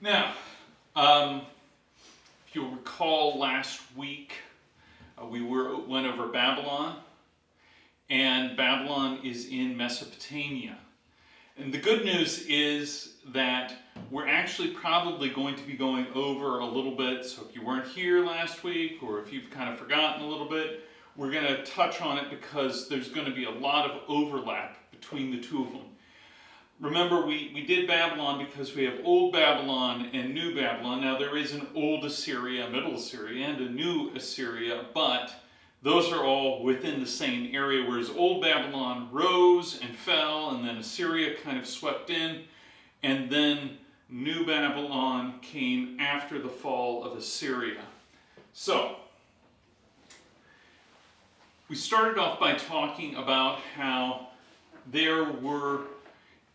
Now, if you'll recall last week, we went over Babylon, and Babylon is in Mesopotamia. And the good news is that we're actually probably going to be going over a little bit, so if you weren't here last week, or if you've kind of forgotten a little bit, we're going to touch on it because there's going to be a lot of overlap between the two of them. Remember, we did Babylon because we have Old Babylon and New Babylon. Now, there is an Old Assyria, Middle Assyria, and a New Assyria, but those are all within the same area, whereas Old Babylon rose and fell, and then Assyria kind of swept in, and then New Babylon came after the fall of Assyria. So, we started off by talking about how there were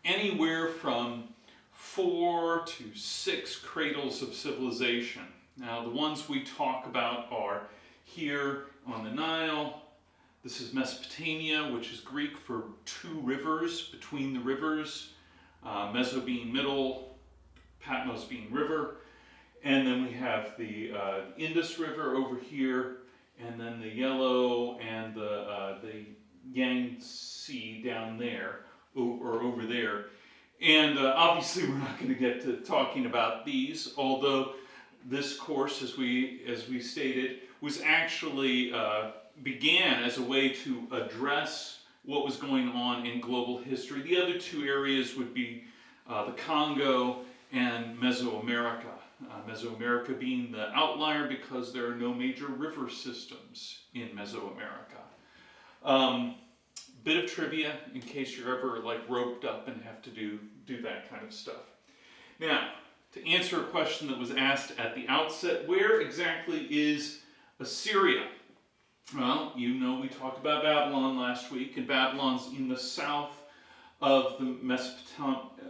anywhere from 4 to 6 cradles of civilization. Now, the ones we talk about are here on the Nile. This is Mesopotamia, which is Greek for 2 rivers, between the rivers, Meso being middle, Patmos being river. And then we have the Indus River over here, and then the Yellow and the Yangtze down there, or over there. And obviously we're not going to get to talking about these, although this course, as we stated, was actually began as a way to address what was going on in global history. The other 2 areas would be the Congo and Mesoamerica. Mesoamerica being the outlier because there are no major river systems in Mesoamerica. Bit of trivia in case you're ever roped up and have to do that kind of stuff. Now, to answer a question that was asked at the outset, where exactly is Assyria? Well, you know we talked about Babylon last week, and Babylon's in the south of the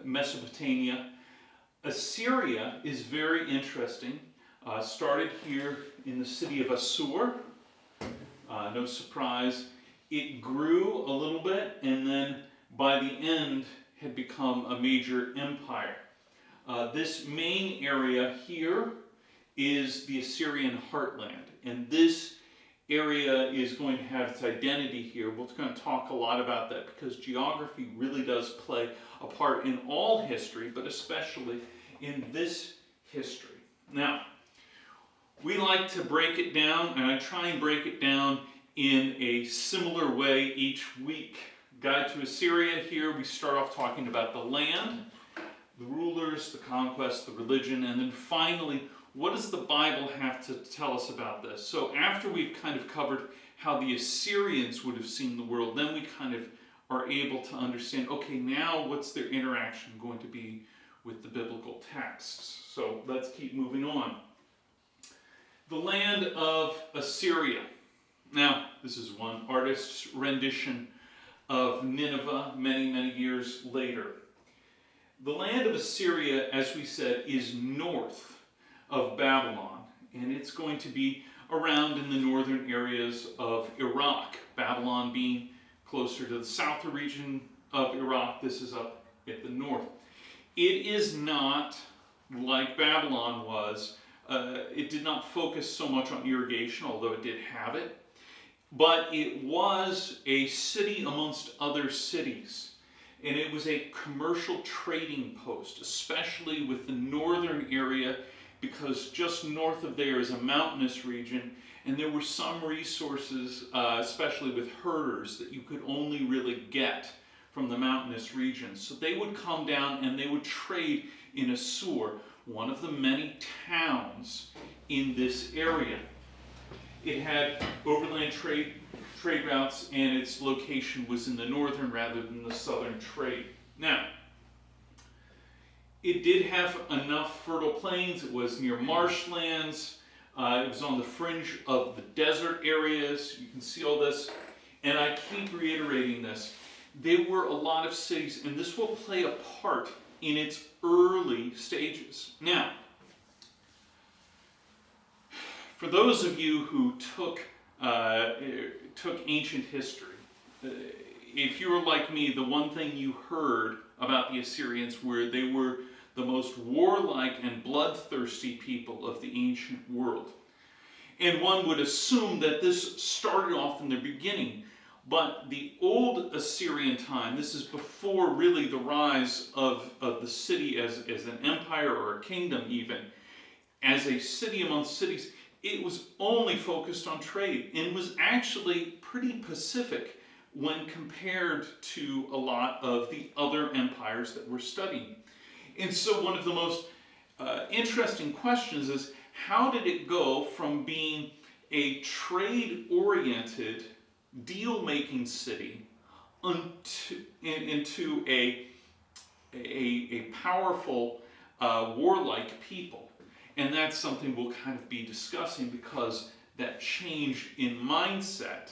Mesopotamia. Assyria is very interesting. Started here in the city of Assur. No surprise. It grew a little bit, and then by the end had become a major empire. This main area here is the Assyrian heartland, and this area is going to have its identity here. We're going to talk a lot about that because geography really does play a part in all history, but especially in this history. Now, we like to break it down, and I try and break it down in a similar way each week. Guide to Assyria, here we start off talking about the land, the rulers, the conquest, the religion, and then finally, what does the Bible have to tell us about this? So after we've kind of covered how the Assyrians would have seen the world, then we kind of are able to understand, okay, now what's their interaction going to be with the biblical texts? So let's keep moving on. The land of Assyria. Now, this is one artist's rendition of Nineveh many, many years later. The land of Assyria, as we said, is north of Babylon, and it's going to be around in the northern areas of Iraq, Babylon being closer to the southern region of Iraq. This is up at the north. It is not like Babylon was. It did not focus so much on irrigation, although it did have it. But it was a city amongst other cities, and it was a commercial trading post, especially with the northern area, because just north of there is a mountainous region, and there were some resources, especially with herders, that you could only really get from the mountainous region. So they would come down and they would trade in Assur, one of the many towns in this area. It had overland trade routes, and its location was in the northern rather than the southern trade. Now, it did have enough fertile plains. It was near marshlands. It was on the fringe of the desert areas. You can see all this. And I keep reiterating this. There were a lot of cities, and this will play a part in its early stages. Now, for those of you who took ancient history, if you were like me, the one thing you heard about the Assyrians were they were the most warlike and bloodthirsty people of the ancient world. And one would assume that this started off in the beginning, but the old Assyrian time, this is before really the rise of the city as an empire or a kingdom even, as a city amongst cities, it was only focused on trade and was actually pretty pacific when compared to a lot of the other empires that we're studying. And so one of the most interesting questions is, how did it go from being a trade-oriented, deal-making city into a powerful, warlike people? And that's something we'll kind of be discussing, because that change in mindset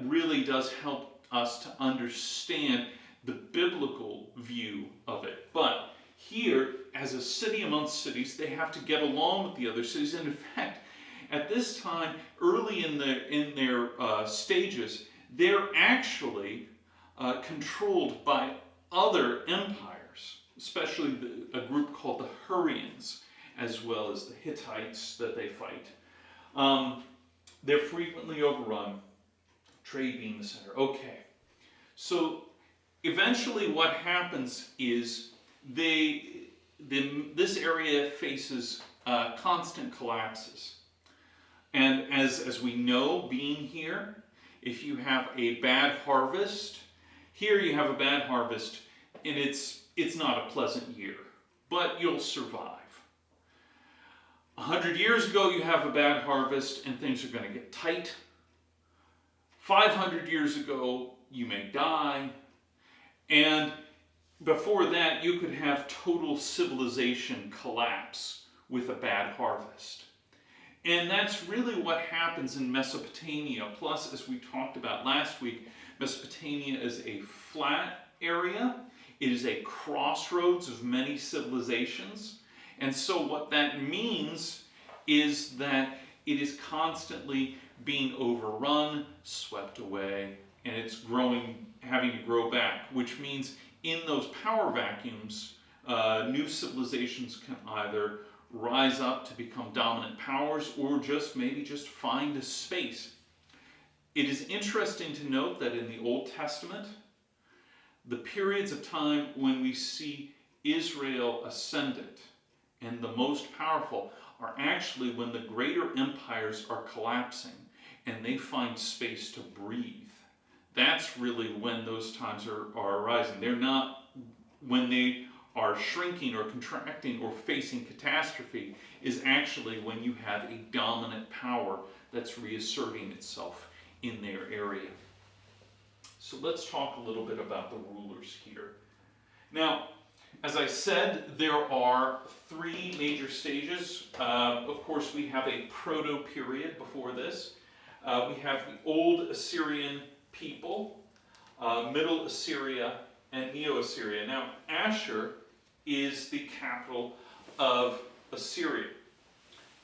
really does help us to understand the biblical view of it. But here, as a city amongst cities, they have to get along with the other cities. And in fact, at this time, early in their stages, they're actually controlled by other empires, especially a group called the Hurrians, as well as the Hittites that they fight. They're frequently overrun, trade being the center. Okay, so eventually what happens is this area faces constant collapses. And as we know, being here, if you have a bad harvest, here you have a bad harvest, and it's not a pleasant year, but you'll survive. 100 years ago, you have a bad harvest, and things are going to get tight. 500 years ago, you may die. And before that, you could have total civilization collapse with a bad harvest. And that's really what happens in Mesopotamia. Plus, as we talked about last week, Mesopotamia is a flat area. It is a crossroads of many civilizations. And so what that means is that it is constantly being overrun, swept away, and it's having to grow back, which means in those power vacuums, new civilizations can either rise up to become dominant powers or maybe just find a space. It is interesting to note that in the Old Testament, the periods of time when we see Israel ascendant and the most powerful are actually when the greater empires are collapsing and they find space to breathe. That's really when those times are arising. They're not when they are shrinking or contracting or facing catastrophe, is actually when you have a dominant power that's reasserting itself in their area. So let's talk a little bit about the rulers here. Now, as I said, there are three major stages. Of course, we have a proto-period before this. We have the Old Assyrian people, Middle Assyria, and Neo-Assyria. Now, Ashur is the capital of Assyria.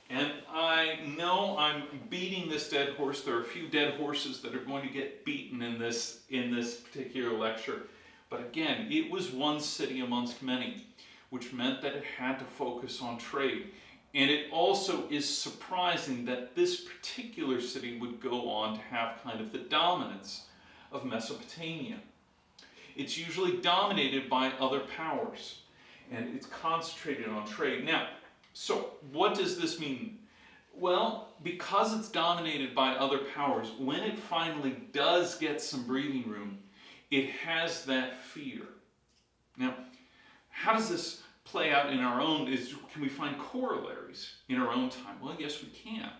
And I know I'm beating this dead horse. There are a few dead horses that are going to get beaten in this particular lecture. But again, it was one city amongst many, which meant that it had to focus on trade. And it also is surprising that this particular city would go on to have kind of the dominance of Mesopotamia. It's usually dominated by other powers, and it's concentrated on trade. Now, so what does this mean? Well, because it's dominated by other powers, when it finally does get some breathing room, it has that fear. Now, how does this play out in our own? Can we find corollaries in our own time? Well, yes, we can.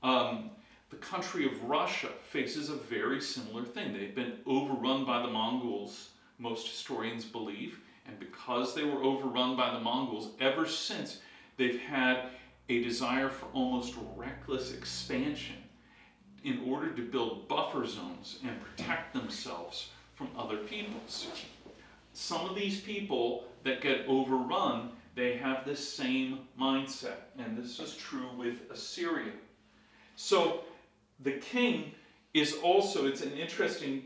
The country of Russia faces a very similar thing. They've been overrun by the Mongols, most historians believe, and because they were overrun by the Mongols, ever since they've had a desire for almost reckless expansion in order to build buffer zones and protect themselves from other peoples. Some of these people that get overrun, they have this same mindset, and this is true with Assyria. So the king is also, it's an interesting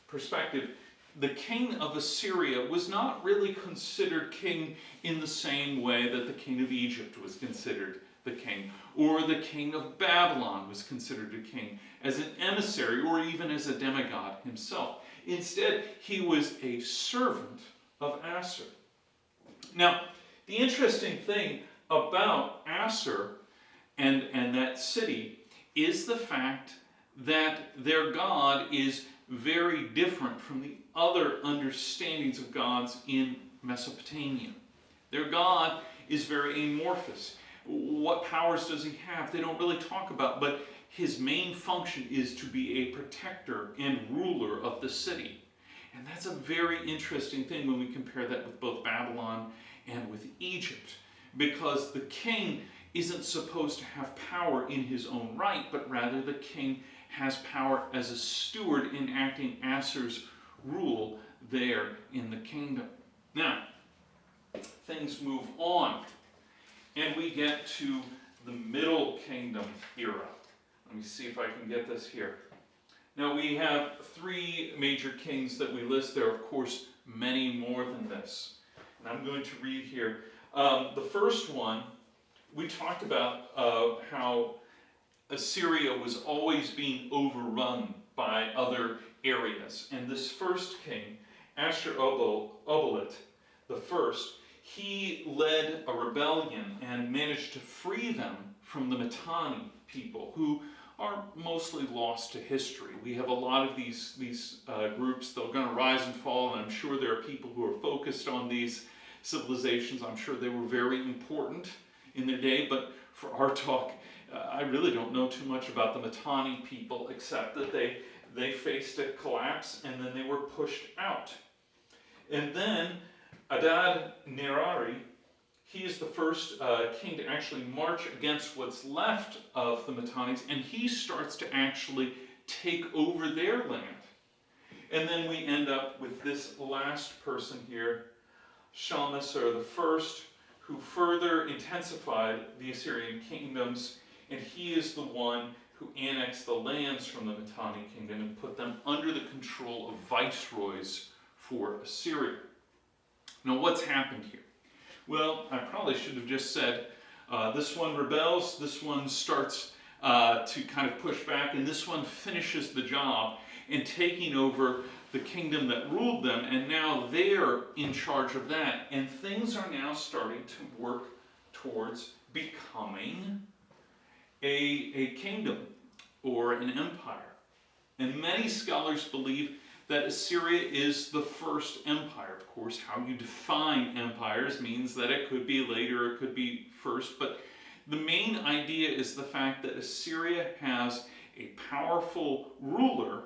perspective, the king of Assyria was not really considered king in the same way that the king of Egypt was considered the king, or the king of Babylon was considered a king, as an emissary or even as a demigod himself. Instead, he was a servant of Assur. Now, the interesting thing about Assur and that city is the fact that their God is very different from the other understandings of gods in Mesopotamia. Their God is very amorphous. What powers does he have? They don't really talk about, but his main function is to be a protector and ruler of the city. And that's a very interesting thing when we compare that with both Babylon and with Egypt, because the king isn't supposed to have power in his own right, but rather the king has power as a steward enacting Assur's rule there in the kingdom. Now, things move on, and we get to the Middle Kingdom era. Let me see if I can get this here. Now, we have three major kings that we list. There are, of course, many more than this. And I'm going to read here. The first one, we talked about how Assyria was always being overrun by other areas. And this first king, Ashur-uballit the first, he led a rebellion and managed to free them from the Mitanni people, who are mostly lost to history. We have a lot of these groups that are going to rise and fall, and I'm sure there are people who are focused on these civilizations. I'm sure they were very important in their day, but for our talk, I really don't know too much about the Mitanni people, except that they faced a collapse and then they were pushed out. And then Adad-nirari, he is the first king to actually march against what's left of the Mitannis, and he starts to actually take over their land. And then we end up with this last person here, Shalmaneser the first, who further intensified the Assyrian kingdoms, and he is the one who annexed the lands from the Mitanni kingdom and put them under the control of viceroys for Assyria. Now, what's happened here? Well, I probably should have just said, this one rebels, this one starts to kind of push back, and this one finishes the job in taking over the kingdom that ruled them, and now they're in charge of that, and things are now starting to work towards becoming a kingdom or an empire. And many scholars believe that Assyria is the first empire. Of course, how you define empires means that it could be later, it could be first, but the main idea is the fact that Assyria has a powerful ruler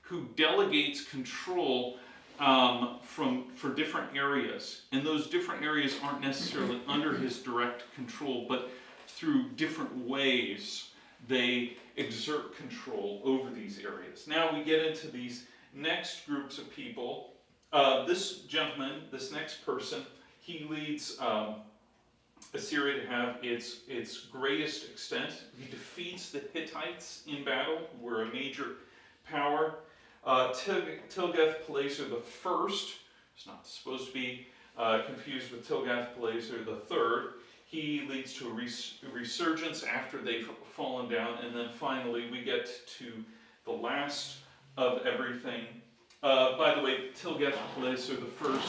who delegates control for different areas. And those different areas aren't necessarily under his direct control, but through different ways they exert control over these areas. Now we get into these next groups of people. This gentleman, this next person, he leads Assyria to have its greatest extent. He defeats the Hittites in battle, who were a major power. Tilgath-Pileser the first, it's not supposed to be confused with Tilgath-Pileser the third. He leads to a resurgence after they've fallen down, and then finally we get to the last of everything. By the way, Tilgath-Pileser the first,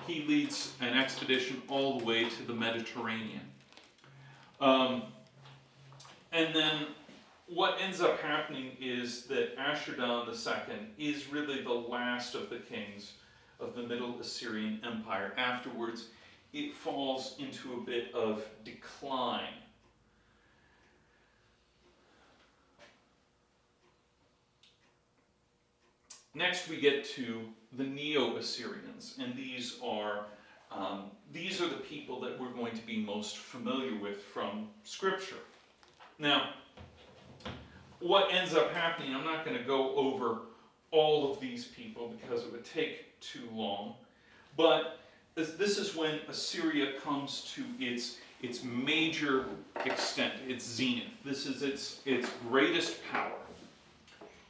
he leads an expedition all the way to the Mediterranean. And then what ends up happening is that Ashur-dan II is really the last of the kings of the Middle Assyrian Empire. Afterwards, it falls into a bit of decline. Next, we get to the Neo-Assyrians, and these are the people that we're going to be most familiar with from Scripture. Now, what ends up happening, I'm not going to go over all of these people because it would take too long, but this is when Assyria comes to its major extent, its zenith. This is its greatest power.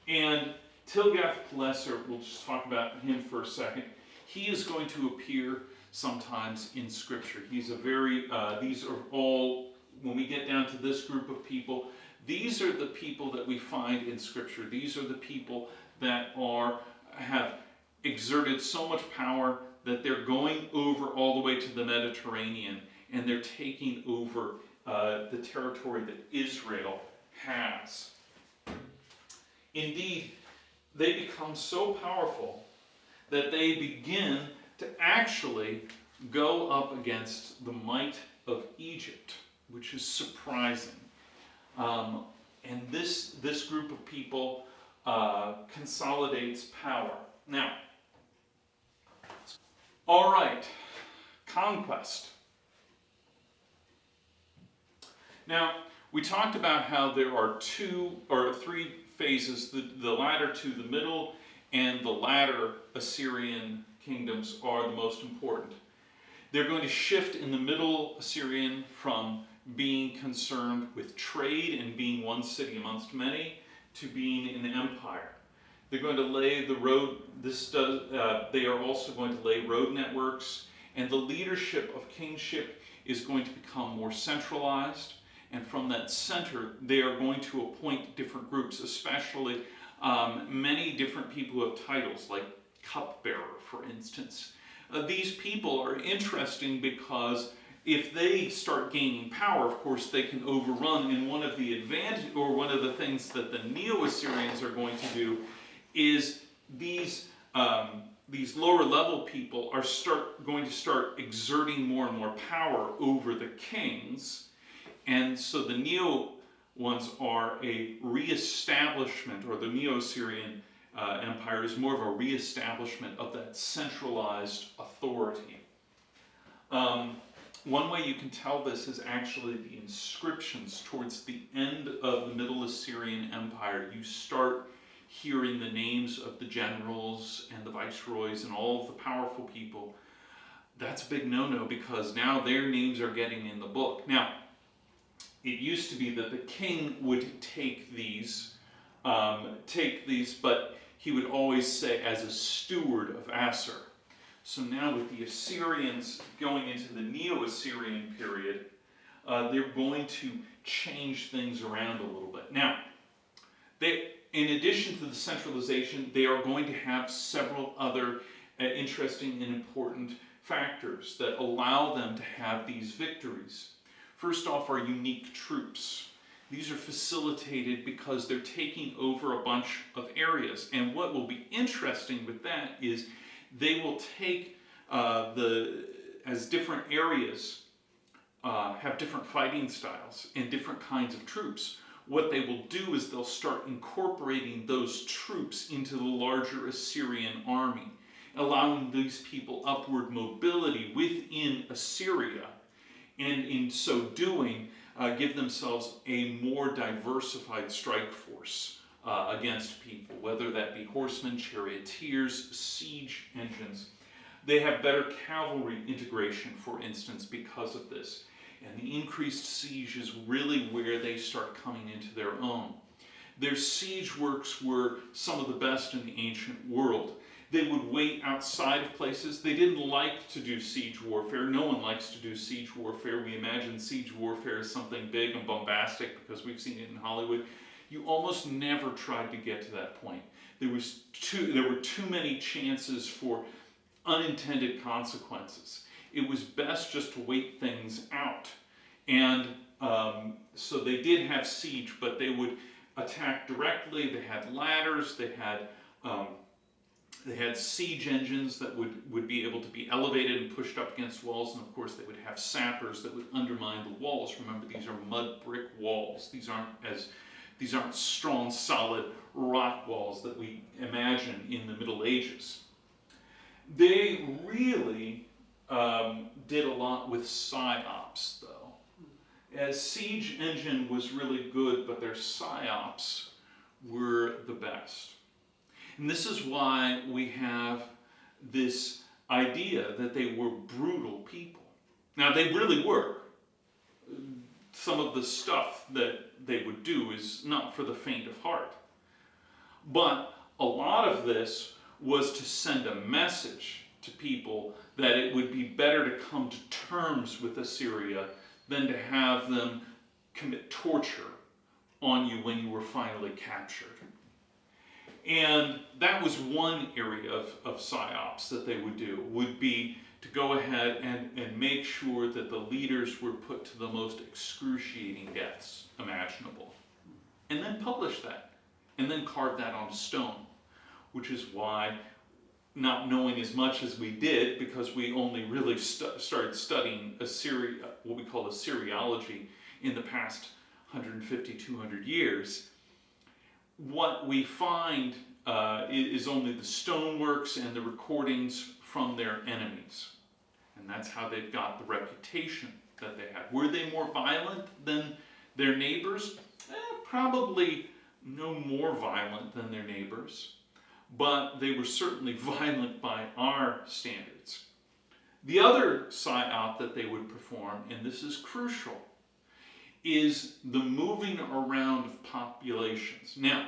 And Tilgath-Pileser, we'll just talk about him for a second. He is going to appear sometimes in Scripture. He's a very, these are all, when we get down to this group of people, these are the people that we find in Scripture. These are the people that have exerted so much power that they're going over all the way to the Mediterranean, and they're taking over the territory that Israel has. Indeed, they become so powerful that they begin to actually go up against the might of Egypt, which is surprising. And this group of people consolidates power. Now, all right, conquest. Now, we talked about how there are 2 or 3 phases, the latter 2, the middle and the latter Assyrian kingdoms are the most important. They're going to shift in the middle Assyrian from being concerned with trade and being one city amongst many to being an empire. They're going to lay the road, they are also going to lay road networks, and the leadership of kingship is going to become more centralized. And from that center, they are going to appoint different groups, especially many different people who have titles, like cupbearer, for instance. These people are interesting because if they start gaining power, of course, they can overrun. And one of the things that the Neo-Assyrians are going to do is these lower level people are going to start exerting more and more power over the kings. And so the Neo ones are a reestablishment, or the Neo-Assyrian Empire is more of a reestablishment of that centralized authority. One way you can tell this is actually the inscriptions towards the end of the Middle Assyrian Empire. You start hearing the names of the generals and the viceroys and all of the powerful people. That's a big no-no, because now their names are getting in the book. Now, it used to be that the king would take these, but he would always say, as a steward of Assur. So now with the Assyrians going into the Neo-Assyrian period, they're going to change things around a little bit. Now, in addition to the centralization, they are going to have several other interesting and important factors that allow them to have these victories. First off are unique troops. These are facilitated because they're taking over a bunch of areas. And what will be interesting with that is they will take as different areas have different fighting styles and different kinds of troops. What they will do is they'll start incorporating those troops into the larger Assyrian army, allowing these people upward mobility within Assyria, and in so doing, give themselves a more diversified strike force against people, whether that be horsemen, charioteers, siege engines. They have better cavalry integration, for instance, because of this. And the increased siege is really where they start coming into their own. Their siege works were some of the best in the ancient world. They would wait outside of places. They didn't like to do siege warfare. No one likes to do siege warfare. We imagine siege warfare as something big and bombastic because we've seen it in Hollywood. You almost never tried to get to that point. There were too many chances for unintended consequences. It was best just to wait things out. And so they did have siege, but they would attack directly. They had ladders. They had siege engines that would be able to be elevated and pushed up against walls, and of course they would have sappers that would undermine the walls. Remember, these are mud brick walls. These aren't strong, solid rock walls that we imagine in the Middle Ages. They really did a lot with psyops, though. As siege engine was really good, but their psyops were the best. And this is why we have this idea that they were brutal people. Now, they really were. Some of the stuff that they would do is not for the faint of heart. But a lot of this was to send a message to people that it would be better to come to terms with Assyria than to have them commit torture on you when you were finally captured. And that was one area of psyops that they would do, would be to go ahead and make sure that the leaders were put to the most excruciating deaths imaginable. And then publish that. And then carve that on stone. Which is why, not knowing as much as we did, because we only really started studying Assyria, what we call Assyriology, in the past 150, 200 years, what we find is only the stoneworks and the recordings from their enemies. And that's how they've got the reputation that they had. Were they more violent than their neighbors? Probably no more violent than their neighbors, but they were certainly violent by our standards. The other psyop that they would perform, and this is crucial, is the moving around of populations. Now,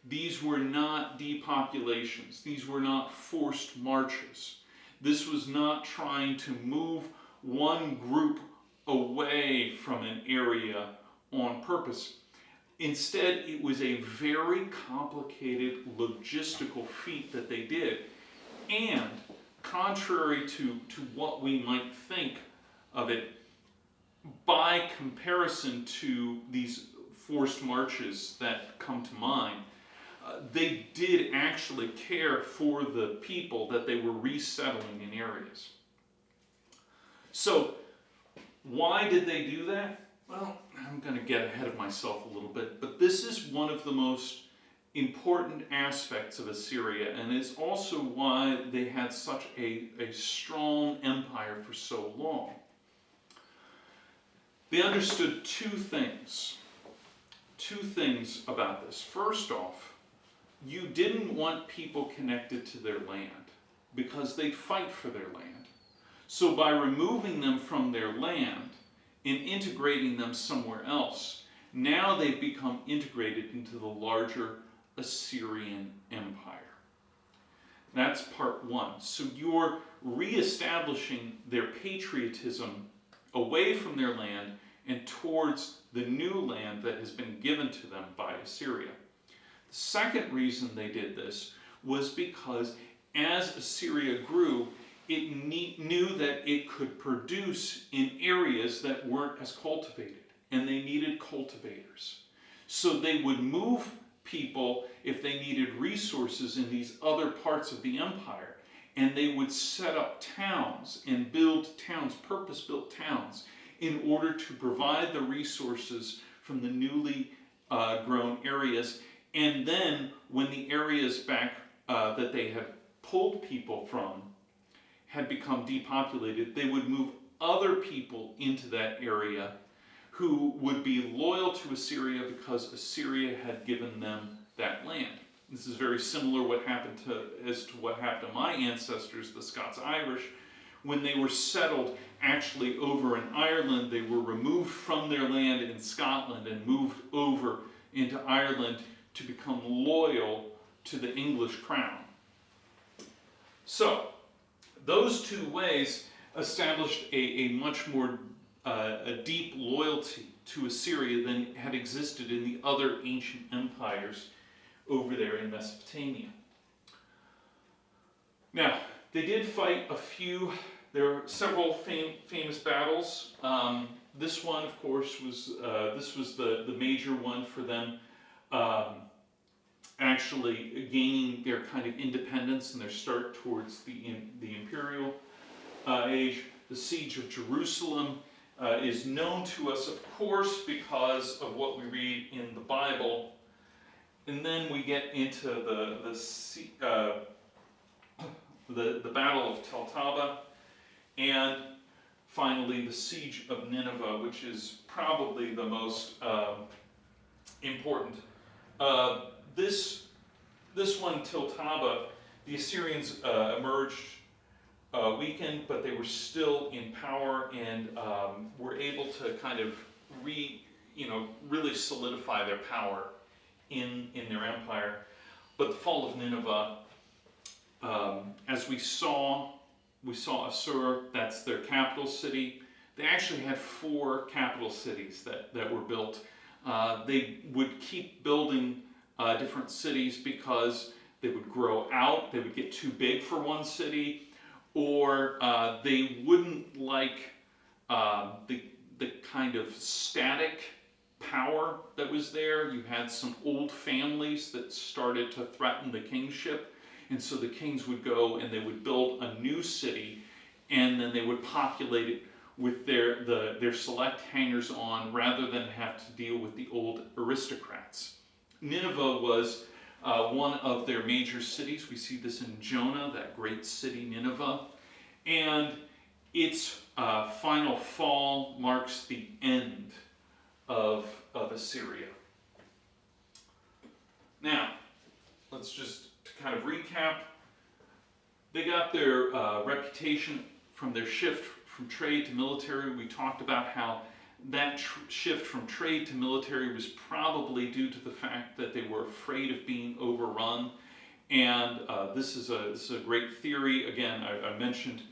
these were not depopulations. These were not forced marches. This was not trying to move one group away from an area on purpose. Instead, it was a very complicated logistical feat that they did. And contrary to what we might think of it, by comparison to these forced marches that come to mind, they did actually care for the people that they were resettling in areas. So, why did they do that? Well, I'm going to get ahead of myself a little bit, but this is one of the most important aspects of Assyria, and it's also why they had such a strong empire for so long. They understood two things about this. First off, you didn't want people connected to their land because they'd fight for their land. So by removing them from their land and integrating them somewhere else, now they've become integrated into the larger Assyrian Empire. That's part one. So you're reestablishing their patriotism away from their land and towards the new land that has been given to them by Assyria. The second reason they did this was because as Assyria grew, it knew that it could produce in areas that weren't as cultivated, and they needed cultivators. So they would move people if they needed resources in these other parts of the empire, and they would set up towns and build towns, purpose-built towns, in order to provide the resources from the newly grown areas. And then when the areas back that they had pulled people from had become depopulated, they would move other people into that area who would be loyal to Assyria because Assyria had given them that land. This is very similar what happened to what happened to my ancestors, the Scots-Irish. When they were settled actually over in Ireland, they were removed from their land in Scotland and moved over into Ireland to become loyal to the English crown. So, those two ways established a much more a deep loyalty to Assyria than had existed in the other ancient empires over there in Mesopotamia. Now, they did fight a few. There are several famous battles. This one, of course, was the major one for them, actually gaining their kind of independence and their start towards the imperial age. The siege of Jerusalem is known to us, of course, because of what we read in the Bible. And then we get into the Battle of Tel Taba, and finally the siege of Nineveh, which is probably the most important. This one, Tel Taba, the Assyrians emerged weakened, but they were still in power and were able to kind of really solidify their power in their empire. But the fall of Nineveh, as we saw Assur, that's their capital city. They actually had 4 capital cities that were built. They would keep building different cities because they would grow out, they would get too big for one city, or they wouldn't like the kind of static power that was there. You had some old families that started to threaten the kingship, and so the kings would go and they would build a new city, and then they would populate it with their select hangers-on rather than have to deal with the old aristocrats. Nineveh was one of their major cities. We see this in Jonah, that great city Nineveh, and its final fall marks the end of Assyria. Now, let's just kind of recap. They got their reputation from their shift from trade to military. We talked about how that shift from trade to military was probably due to the fact that they were afraid of being overrun. And this is a great theory. Again, I mentioned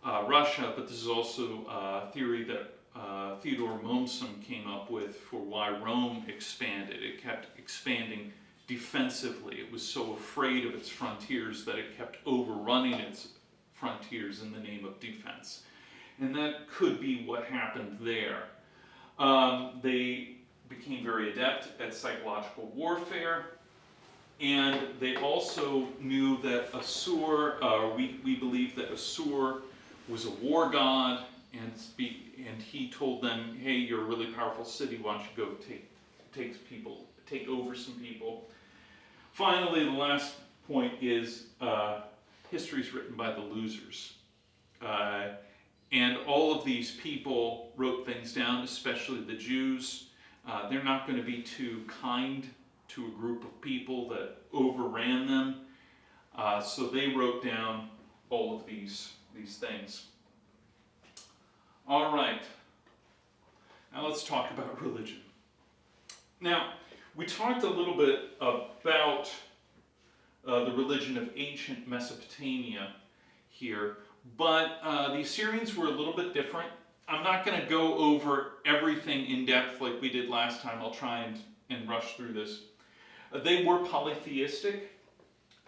Russia, but this is also a theory that Theodore Mommsen came up with for why Rome expanded. It kept expanding defensively. It was so afraid of its frontiers that it kept overrunning its frontiers in the name of defense. And that could be what happened there. They became very adept at psychological warfare, and they also knew that Assur, we believe that Assur was a war god, and he told them, hey, you're a really powerful city, why don't you go take over some people. Finally, the last point is history is written by the losers. And all of these people wrote things down, especially the Jews. They're not going to be too kind to a group of people that overran them. So they wrote down all of these things. All right. Now let's talk about religion. Now, we talked a little bit about the religion of ancient Mesopotamia here, but the Assyrians were a little bit different. I'm not going to go over everything in depth like we did last time. I'll try and rush through this. They were polytheistic.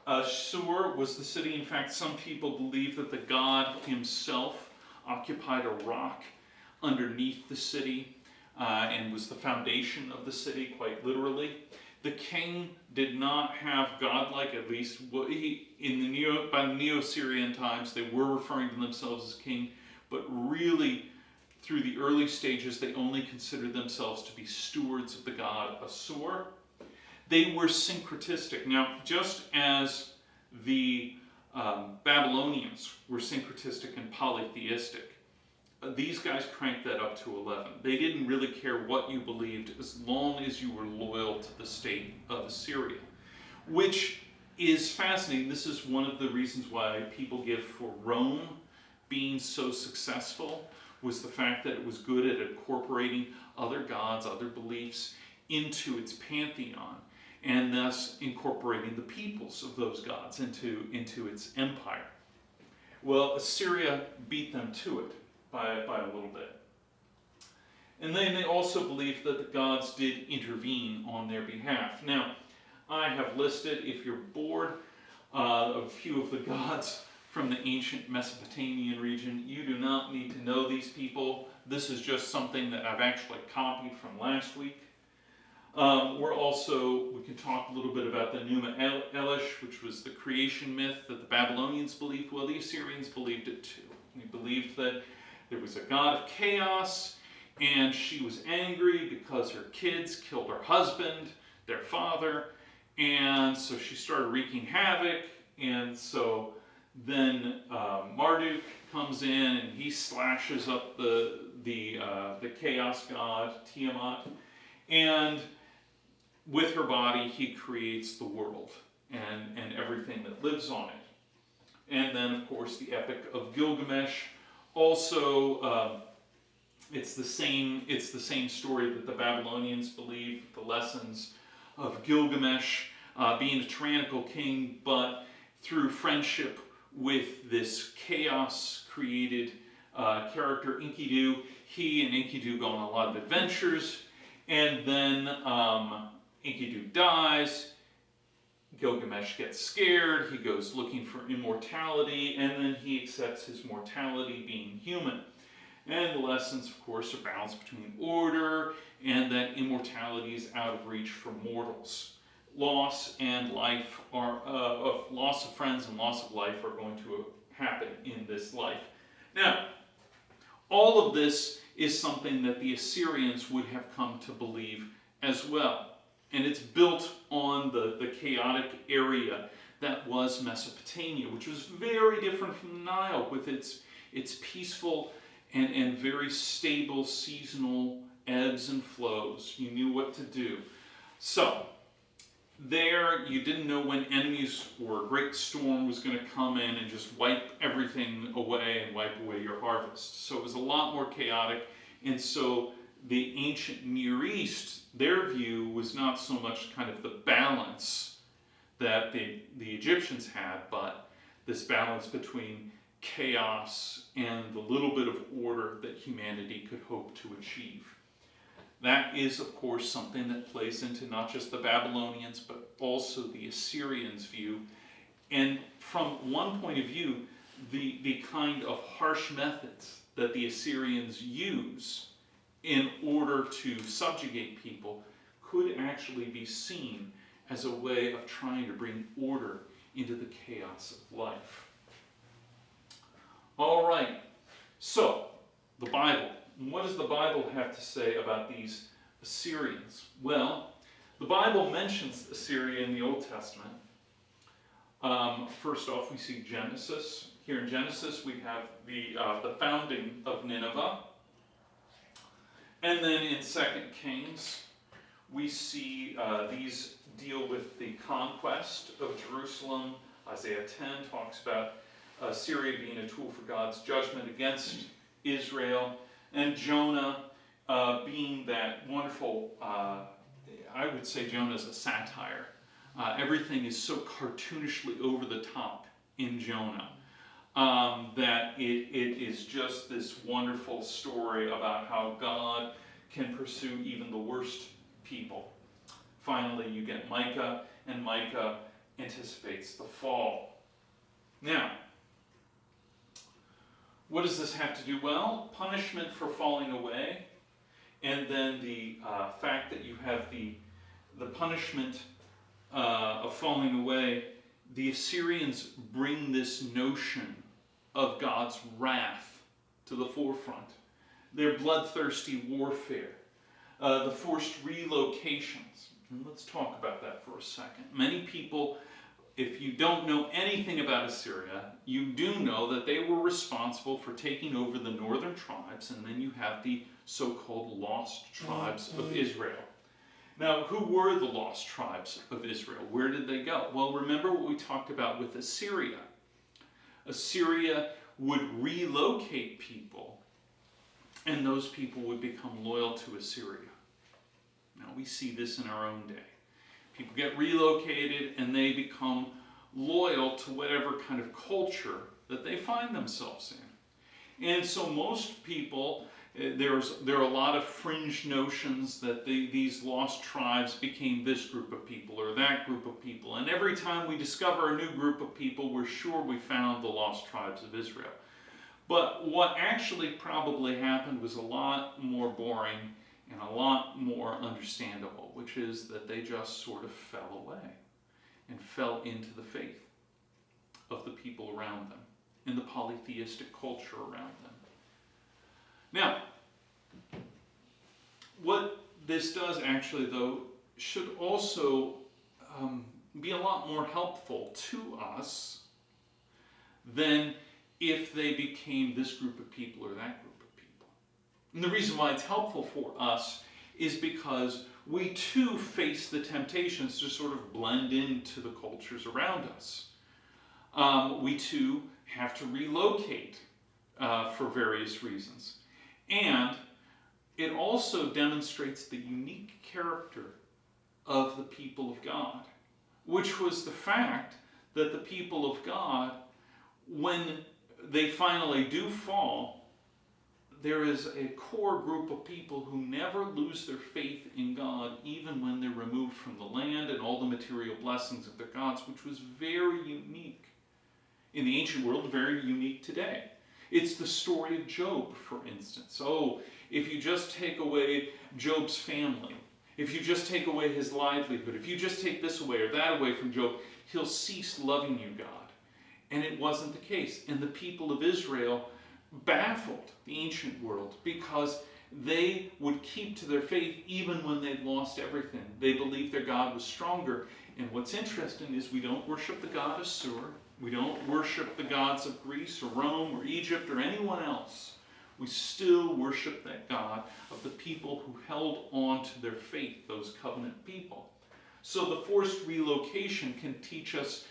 Assur was the city. In fact, some people believe that the god himself occupied a rock underneath the city and was the foundation of the city, quite literally. The king did not have godlike, at least by the Neo-Assyrian times, they were referring to themselves as king, but really through the early stages, they only considered themselves to be stewards of the god Assur. They were syncretistic. Now, just as the Babylonians were syncretistic and polytheistic, these guys cranked that up to 11. They didn't really care what you believed as long as you were loyal to the state of Assyria, which is fascinating. This is one of the reasons why people give for Rome being so successful, was the fact that it was good at incorporating other gods, other beliefs into its pantheon, and thus incorporating the peoples of those gods into its empire. Well, Assyria beat them to it by a little bit. And then they also believed that the gods did intervene on their behalf. Now, I have listed, if you're bored, a few of the gods from the ancient Mesopotamian region. You do not need to know these people. This is just something that I've actually copied from last week. We can talk a little bit about the Numa Elish, which was the creation myth that the Babylonians believed. Well, the Assyrians believed it too. They believed that there was a god of chaos, and she was angry because her kids killed her husband, their father, and so she started wreaking havoc. And so then Marduk comes in and he slashes up the chaos god Tiamat, and with her body he creates the world and everything that lives on it. And then, of course, the Epic of Gilgamesh. Also, it's the same story that the Babylonians believed. The lessons of Gilgamesh. being a tyrannical king, but through friendship with this chaos-created character, Enkidu, he and Enkidu go on a lot of adventures, and then Enkidu dies. Gilgamesh gets scared, he goes looking for immortality, and then he accepts his mortality being human. And the lessons, of course, are balanced between order and that immortality is out of reach for mortals. Loss and life are, loss of friends and loss of life are going to happen in this life. Now, all of this is something that the Assyrians would have come to believe as well. And it's built on the chaotic area that was Mesopotamia, which was very different from the Nile, with its peaceful and very stable seasonal ebbs and flows. You knew what to do. So, there you didn't know when enemies or a great storm was going to come in and just wipe everything away and wipe away your harvest. So it was a lot more chaotic, and so the ancient Near East, their view was not so much kind of the balance that the Egyptians had, but this balance between chaos and the little bit of order that humanity could hope to achieve. That is, of course, something that plays into not just the Babylonians, but also the Assyrians' view. And from one point of view, the kind of harsh methods that the Assyrians use in order to subjugate people could actually be seen as a way of trying to bring order into the chaos of life. All right, so the Bible. What does the Bible have to say about these Assyrians? Well, the Bible mentions Assyria in the Old Testament. First off, we see Genesis. Here in Genesis, we have the founding of Nineveh. And then in 2 Kings, we see these deal with the conquest of Jerusalem. Isaiah 10 talks about Assyria being a tool for God's judgment against Israel. And Jonah being that wonderful, I would say Jonah is a satire. Everything is so cartoonishly over the top in Jonah that it is just this wonderful story about how God can pursue even the worst people. Finally, you get Micah, and Micah anticipates the fall. Now, what does this have to do? Well, punishment for falling away, and then the fact that you have the punishment of falling away. The Assyrians bring this notion of God's wrath to the forefront. Their bloodthirsty warfare, the forced relocations. And let's talk about that for a second. Many people, if you don't know anything about Assyria, you do know that they were responsible for taking over the northern tribes, and then you have the so-called lost tribes of Israel. Now, who were the lost tribes of Israel? Where did they go? Well, remember what we talked about with Assyria. Assyria would relocate people, and those people would become loyal to Assyria. Now, we see this in our own day. People get relocated, and they become loyal to whatever kind of culture that they find themselves in. And so most people, there are a lot of fringe notions that these lost tribes became this group of people or that group of people. And every time we discover a new group of people, we're sure we found the lost tribes of Israel. But what actually probably happened was a lot more boring and a lot more understandable, which is that they just sort of fell away and fell into the faith of the people around them and the polytheistic culture around them. Now, what this does actually, though, should also be a lot more helpful to us than if they became this group of people or that group of people. And the reason why it's helpful for us is because we too face the temptations to sort of blend into the cultures around us. We too have to relocate for various reasons. And it also demonstrates the unique character of the people of God. which was the fact that the people of God, when they finally do fall, there is a core group of people who never lose their faith in God, even when they're removed from the land and all the material blessings of their gods, which was very unique in the ancient world, very unique today. It's the story of Job, for instance. Oh, if you just take away Job's family, if you just take away his livelihood, if you just take this away or that away from Job, he'll cease loving you, God. And it wasn't the case. And the people of Israel baffled the ancient world because they would keep to their faith even when they'd lost everything. They believed their God was stronger. And what's interesting is we don't worship the god of Assyria. We don't worship the gods of Greece or Rome or Egypt or anyone else. We still worship that God of the people who held on to their faith, those covenant people. So the forced relocation can teach us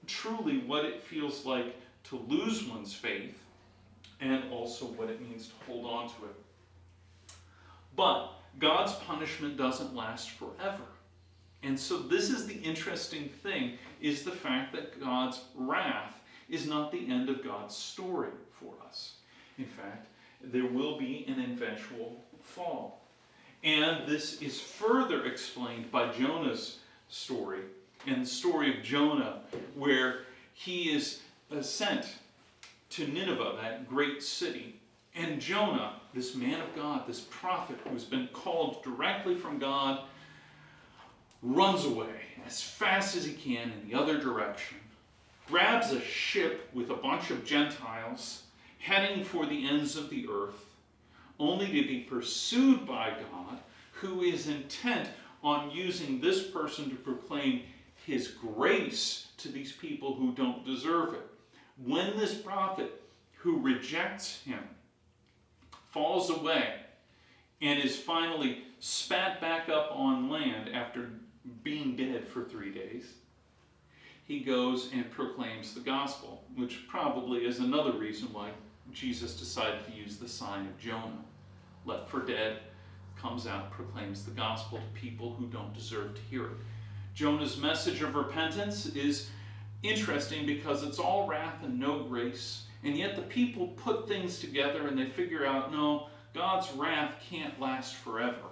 truly what it feels like to lose one's faith and also what it means to hold on to it. But God's punishment doesn't last forever. And so this is the interesting thing, is the fact that God's wrath is not the end of God's story for us. In fact, there will be an eventual fall. And this is further explained by Jonah's story, and the story of Jonah, where he is sent to Nineveh, that great city. And Jonah, this man of God, this prophet who's been called directly from God, runs away as fast as he can in the other direction, grabs a ship with a bunch of Gentiles, heading for the ends of the earth, only to be pursued by God, who is intent on using this person to proclaim his grace to these people who don't deserve it. When this prophet, who rejects him, falls away and is finally spat back up on land after being dead for 3 days, he goes and proclaims the gospel, which probably is another reason why Jesus decided to use the sign of Jonah. Left for dead, comes out, proclaims the gospel to people who don't deserve to hear it. Jonah's message of repentance is interesting because it's all wrath and no grace, and yet the people put things together and they figure out, no, God's wrath can't last forever.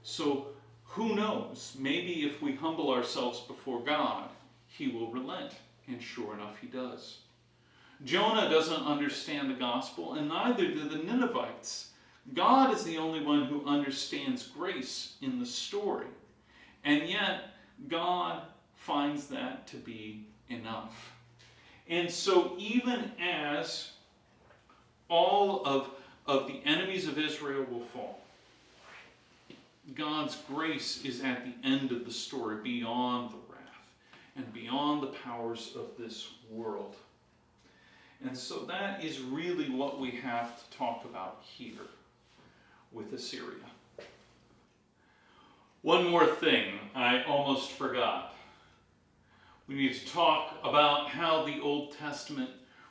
So who knows, maybe if we humble ourselves before God, he will relent, and sure enough he does. Jonah doesn't understand the gospel, and neither do the Ninevites. God is the only one who understands grace in the story. And yet, God finds that to be enough. And so even as all of the enemies of Israel will fall, God's grace is at the end of the story, beyond the wrath and beyond the powers of this world. And so that is really what we have to talk about here with Assyria. One more thing I almost forgot. We need to talk about how the Old Testament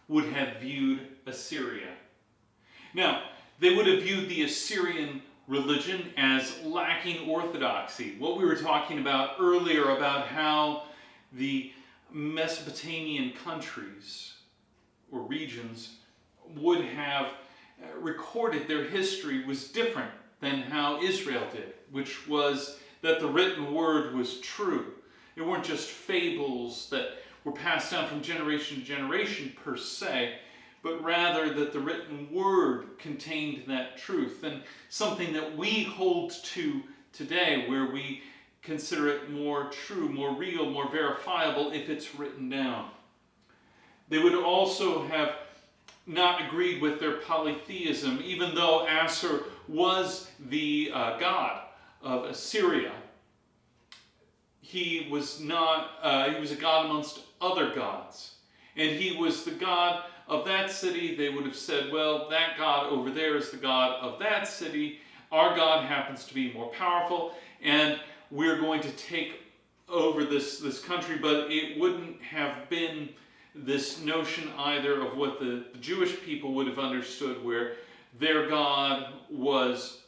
would have viewed Assyria. Now, they would have viewed the Assyrian religion as lacking orthodoxy. What we were talking about earlier about how the Mesopotamian countries or regions would have recorded their history was different than how Israel did, which was that the written word was true. It weren't just fables that were passed down from generation to generation per se, but rather that the written word contained that truth, and something that we hold to today, where we consider it more true, more real, more verifiable if it's written down. They would also have not agreed with their polytheism, even though Assur was the god of Assyria. He was not. He was a god amongst other gods, and he was the god of that city. They would have said, well, that god over there is the god of that city. Our God happens to be more powerful, and we're going to take over this country. But it wouldn't have been this notion either of what the Jewish people would have understood, where their God was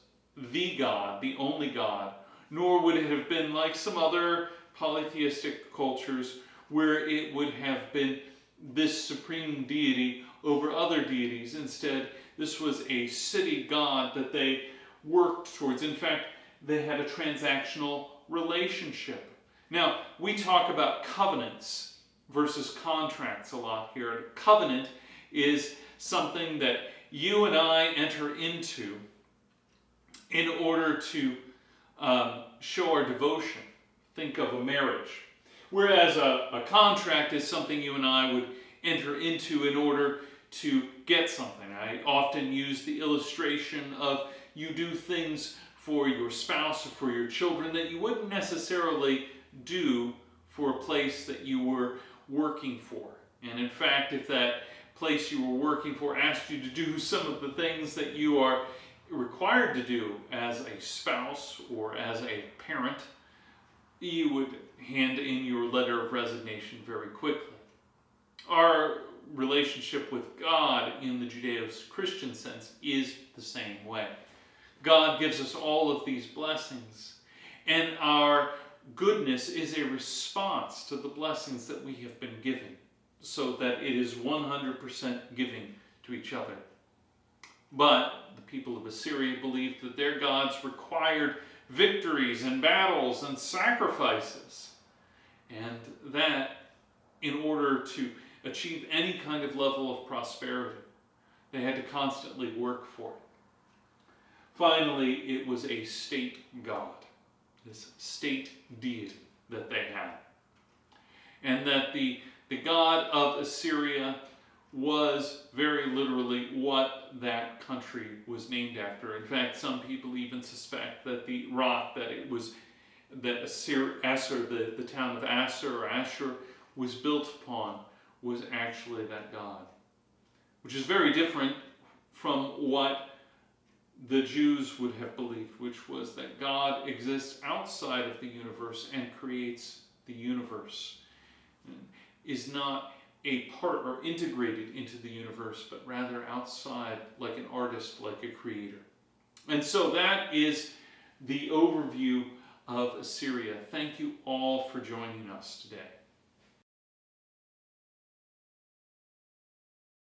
the God, the only God, nor would it have been like some other polytheistic cultures where it would have been this supreme deity over other deities. Instead, this was a city god that they worked towards. In fact, they had a transactional relationship. Now, we talk about covenants versus contracts a lot here. A covenant is something that you and I enter into in order to show our devotion. Think of a marriage. Whereas a contract is something you and I would enter into in order to get something. I often use the illustration of you do things for your spouse or for your children that you wouldn't necessarily do for a place that you were working for. And in fact, if that place you were working for asked you to do some of the things that you are required to do as a spouse or as a parent, you would hand in your letter of resignation very quickly. Our relationship with God in the Judeo-Christian sense is the same way. God gives us all of these blessings, and our goodness is a response to the blessings that we have been given, so that it is 100% giving to each other. But the people of Assyria believed that their gods required victories and battles and sacrifices, and that in order to achieve any kind of level of prosperity, they had to constantly work for it. Finally, it was a state god, this state deity that they had. And that the god of Assyria was very literally what that country was named after. In fact, some people even suspect that the rock that it was, that Assur, the town of Ashur was built upon, was actually that god. Which is very different from what the Jews would have believed, which was that God exists outside of the universe and creates the universe. Is not a part or integrated into the universe, but rather outside, like an artist, like a creator. And so that is the overview of Assyria. Thank you all for joining us today.